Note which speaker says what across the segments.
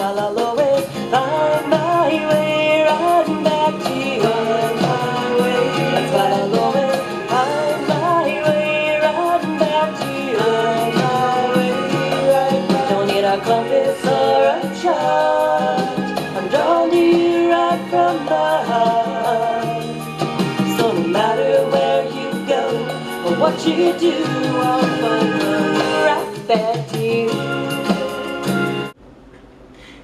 Speaker 1: I'll always find my way right back to you. Find my way. That's why I'll always find my way right back to you. Find my way right back. Don't need a compass or a chart. I'm drawn to you right from the heart. So no matter where you go or what you do, I'll find my way right back to you.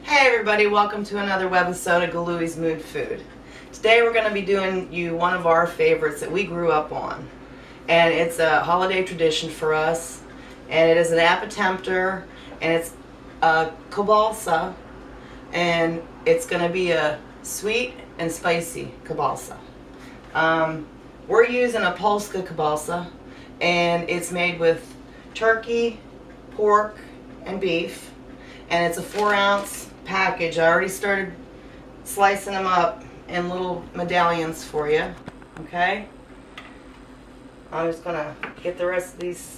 Speaker 2: Hey everybody, welcome to another webisode of Galui's Mood Food. Today we're going to be doing you one of our favorites that we grew up on. And it's a holiday tradition for us. And it is an Appe-tempter. And it's a Kielbasa. And it's going to be a sweet and spicy Kielbasa. We're using a Polska Kielbasa. And it's made with turkey, pork, and beef. And it's a 4-ounce package. I already started slicing them up in little medallions for you. Okay? I'm just gonna get the rest of these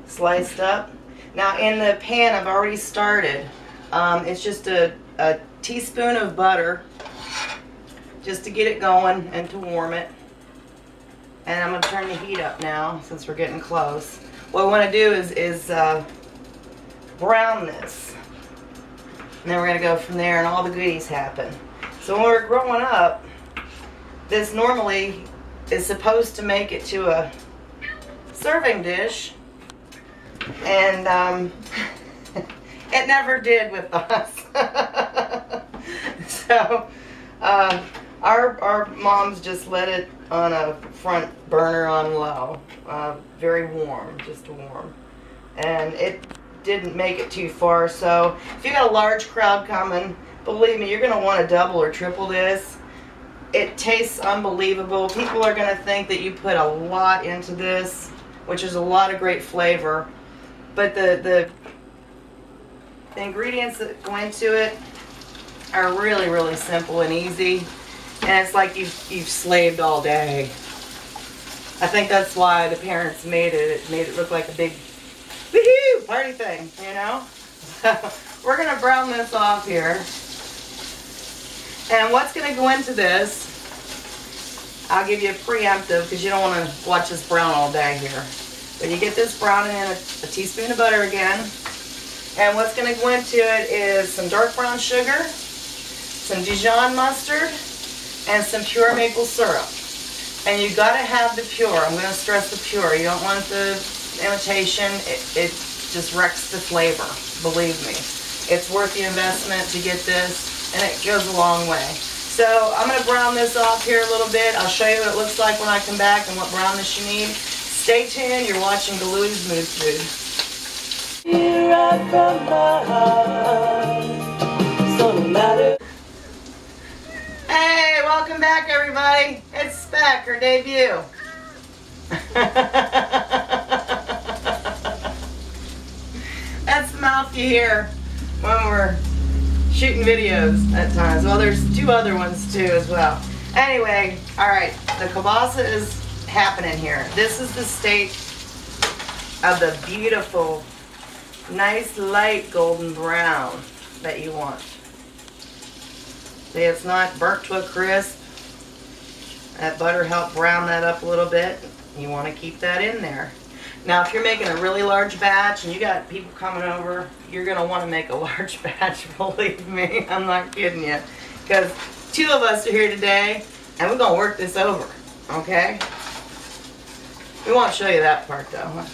Speaker 2: sliced up. Now in the pan I've already started. It's just a teaspoon of butter just to get it going and to warm it. And I'm gonna turn the heat up now since we're getting close. What I want to do is brown this. And then we're going to go from there and all the goodies happen. So when we were growing up, this normally is supposed to make it to a serving dish. And it never did with us. So our moms just let it on a front burner on low. Very warm, just warm. And it didn't make it too far, so if you got a large crowd coming, believe me, you're going to want to double or triple this. It tastes unbelievable. People are going to think that you put a lot into this, which is a lot of great flavor, but the ingredients that go into it are really, really simple and easy, and it's like you've slaved all day. I think that's why the parents made it. It made it look like a big woohoo party thing, you know? We're going to brown this off here. And what's going to go into this, I'll give you a preemptive because you don't want to watch this brown all day here. But you get this browning in a teaspoon of butter again. And what's going to go into it is some dark brown sugar, some Dijon mustard, and some pure maple syrup. And you've got to have the pure. I'm going to stress the pure. You don't want the imitation. It just wrecks the flavor, believe me. It's worth the investment to get this, and it goes a long way. So I'm going to brown this off here a little bit. I'll show you what it looks like when I come back and what brownness you need. Stay tuned. You're watching Galui's Mood Food. Hey, welcome back everybody. It's Spec, her debut. That's the mouth you hear when we're shooting videos at times. Well, there's 2 other ones too as well. Anyway, alright, the Kielbasa is happening here. This is the state of the beautiful, nice light golden brown that you want. See, it's not burnt to a crisp. That butter helped brown that up a little bit. You want to keep that in there. Now, if you're making a really large batch and you got people coming over, you're going to want to make a large batch, believe me. I'm not kidding you. Because 2 of us are here today, and we're going to work this over, okay? We won't show you that part, though.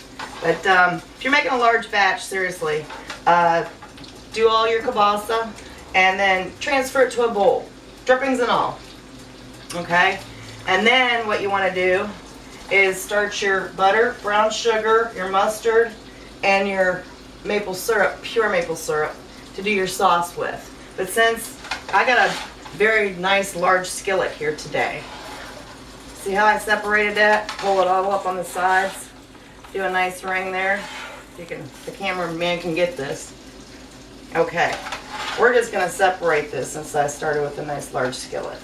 Speaker 2: But if you're making a large batch, seriously, do all your Kielbasa and then transfer it to a bowl, drippings and all, okay? And then what you want to do is start your butter, brown sugar, your mustard, and your maple syrup, pure maple syrup, to do your sauce with. But since I got a very nice large skillet here today, see how I separated that? Pull it all up on the sides, do a nice ring there. The cameraman can get this. Okay, we're just going to separate this since I started with a nice large skillet.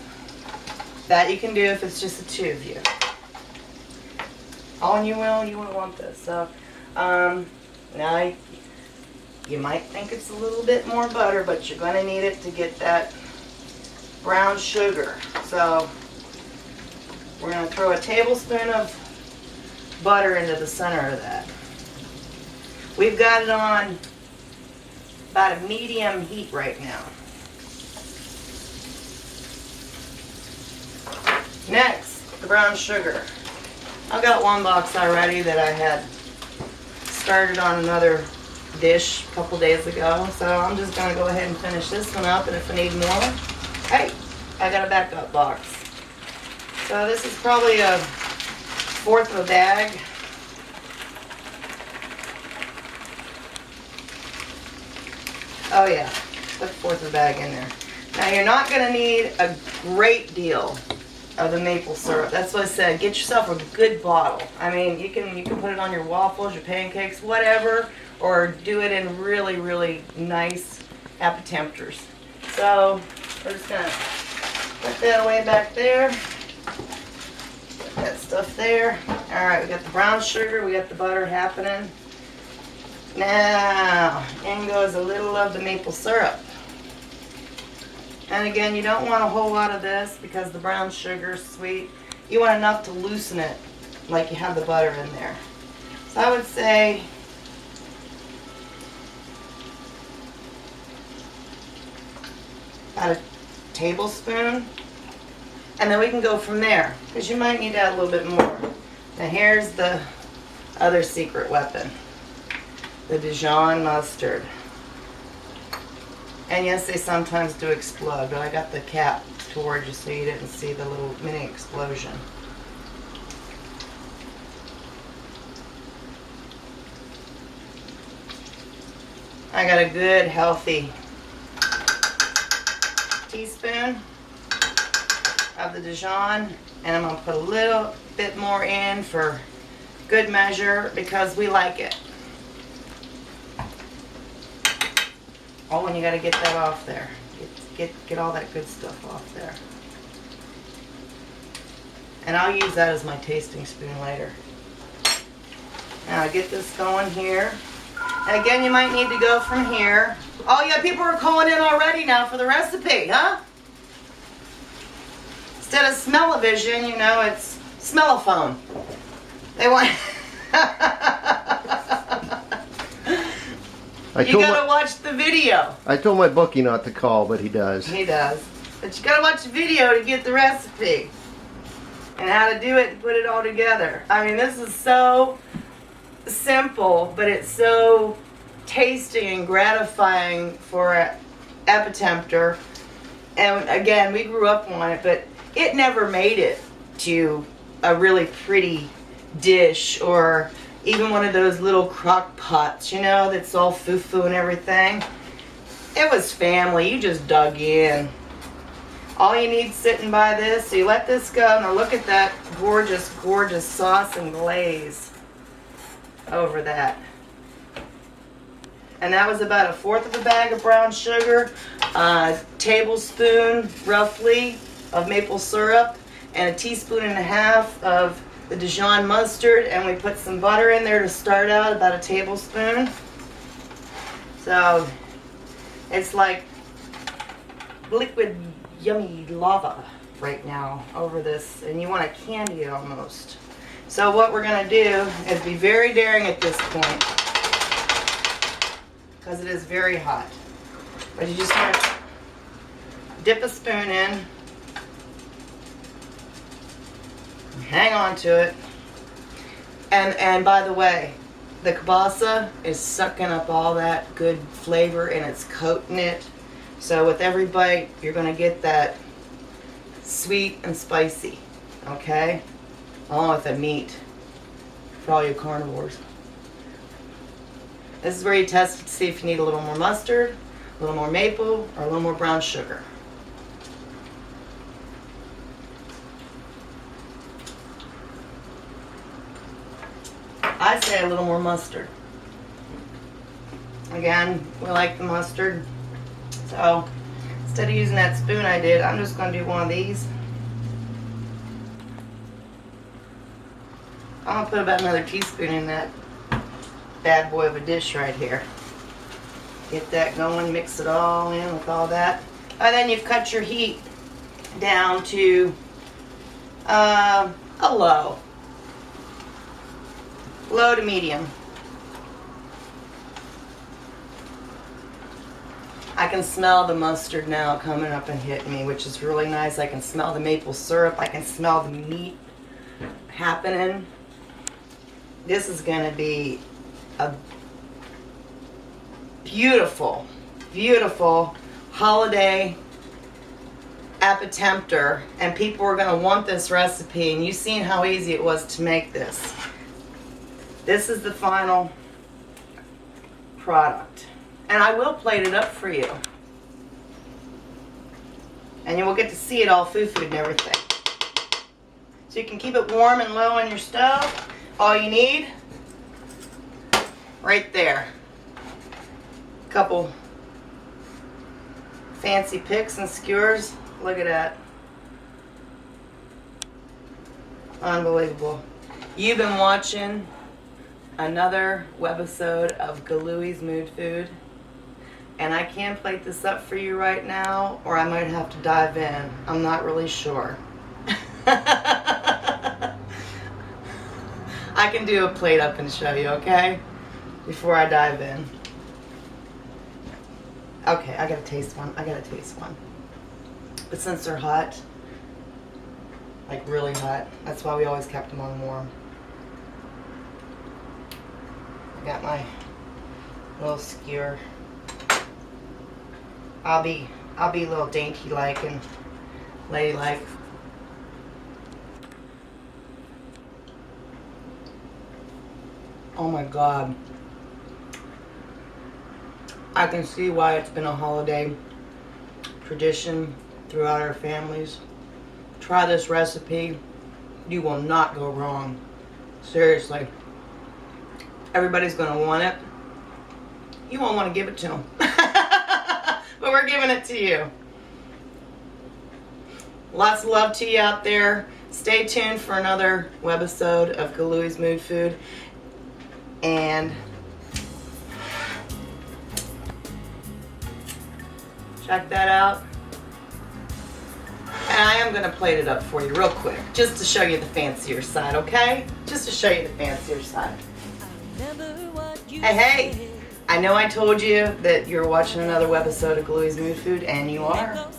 Speaker 2: That you can do if it's just the 2 of you. Oh, and you won't want this. So now You might think it's a little bit more butter, but you're going to need it to get that brown sugar. So we're going to throw a tablespoon of butter into the center of that. We've got it on about a medium heat right now. Next, the brown sugar. I've got one box already that I had started on another dish a couple days ago, so I'm just going to go ahead and finish this one up, and if I need more, hey, I got a backup box. So this is probably a fourth of a bag. Oh yeah, put a fourth of a bag in there. Now you're not going to need a great deal of the maple syrup. That's what I said. Get yourself a good bottle. I mean, you can put it on your waffles, your pancakes, whatever, or do it in really, really nice Appe-tempters. So we're just gonna put that away back there. Put that stuff there. All right, we got the brown sugar, we got the butter happening. Now, in goes a little of the maple syrup. And again, you don't want a whole lot of this because the brown sugar is sweet. You want enough to loosen it, like you have the butter in there. So I would say about a tablespoon. And then we can go from there, because you might need to add a little bit more. Now here's the other secret weapon, the Dijon mustard. And yes, they sometimes do explode, but I got the cap toward you so you didn't see the little mini explosion. I got a good healthy teaspoon of the Dijon, and I'm going to put a little bit more in for good measure because we like it. Oh, and you got to get that off there. Get all that good stuff off there. And I'll use that as my tasting spoon later. Now get this going here. And again, you might need to go from here. Oh yeah, people are calling in already now for the recipe, huh? Instead of smell-o-vision, you know, it's smell-o-phone. They want... You gotta watch the video.
Speaker 3: I told my bookie not to call, but he does.
Speaker 2: He does. But you gotta watch the video to get the recipe. And how to do it and put it all together. I mean, this is so simple, but it's so tasty and gratifying for an Appe-tempter. And again, we grew up on it, but it never made it to a really pretty dish or even one of those little crock pots, you know, that's all foo-foo and everything. It was family. You just dug in. All you need sitting by this, so you let this go. Now look at that gorgeous, gorgeous sauce and glaze over that. And that was about a fourth of a bag of brown sugar, a tablespoon, roughly, of maple syrup, and a teaspoon and a half of the Dijon mustard, and we put some butter in there to start out, about a tablespoon. So it's like liquid yummy lava right now over this, and you want to candy it almost. So what we're going to do is be very daring at this point, because it is very hot. But you just want to dip a spoon in, hang on to it, and by the way, the kielbasa is sucking up all that good flavor and it's coating it. So with every bite, you're going to get that sweet and spicy, okay? Along with the meat for all you carnivores. This is where you test to see if you need a little more mustard, a little more maple, or a little more brown sugar. I say a little more mustard. Again, we like the mustard. So instead of using that spoon I did, I'm just going to do one of these. I'm going to put about another teaspoon in that bad boy of a dish right here. Get that going, mix it all in with all that. And then you've cut your heat down to a low to medium. I can smell the mustard now coming up and hitting me, which is really nice. I can smell the maple syrup. I can smell the meat happening. This is going to be a beautiful, beautiful holiday Appe-tempter, and people are going to want this recipe, and you've seen how easy it was to make this. This is the final product, and I will plate it up for you, and you will get to see it all food and everything. So you can keep it warm and low on your stove. All you need, right there, a couple fancy picks and skewers. Look at that. Unbelievable. You've been watching another webisode of Galui's Mood Food. And I can plate this up for you right now, or I might have to dive in. I'm not really sure. I can do a plate up and show you, okay? Before I dive in. Okay, I gotta taste one. But since they're hot, like really hot, that's why we always kept them on warm. I got my little skewer. I'll be a little dainty-like and ladylike. Oh my God. I can see why it's been a holiday tradition throughout our families. Try this recipe. You will not go wrong. Seriously. Everybody's going to want it. You won't want to give it to them. But we're giving it to you. Lots of love to you out there. Stay tuned for another webisode of Galui's Mood Food. And check that out. And I am going to plate it up for you real quick, just to show you the fancier side, okay? Just to show you the fancier side. Hey, I know I told you that you're watching another webisode of Galui's Mood Food, and you are.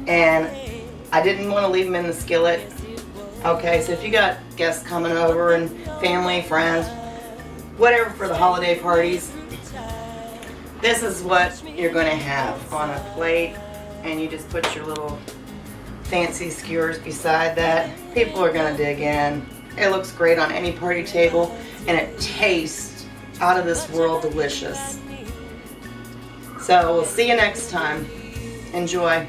Speaker 2: And I didn't want to leave them in the skillet. Okay, so if you got guests coming over and family, friends, whatever for the holiday parties, this is what you're going to have on a plate, and you just put your little fancy skewers beside that. People are going to dig in. It looks great on any party table, and it tastes out of this world delicious. So we'll see you next time. Enjoy.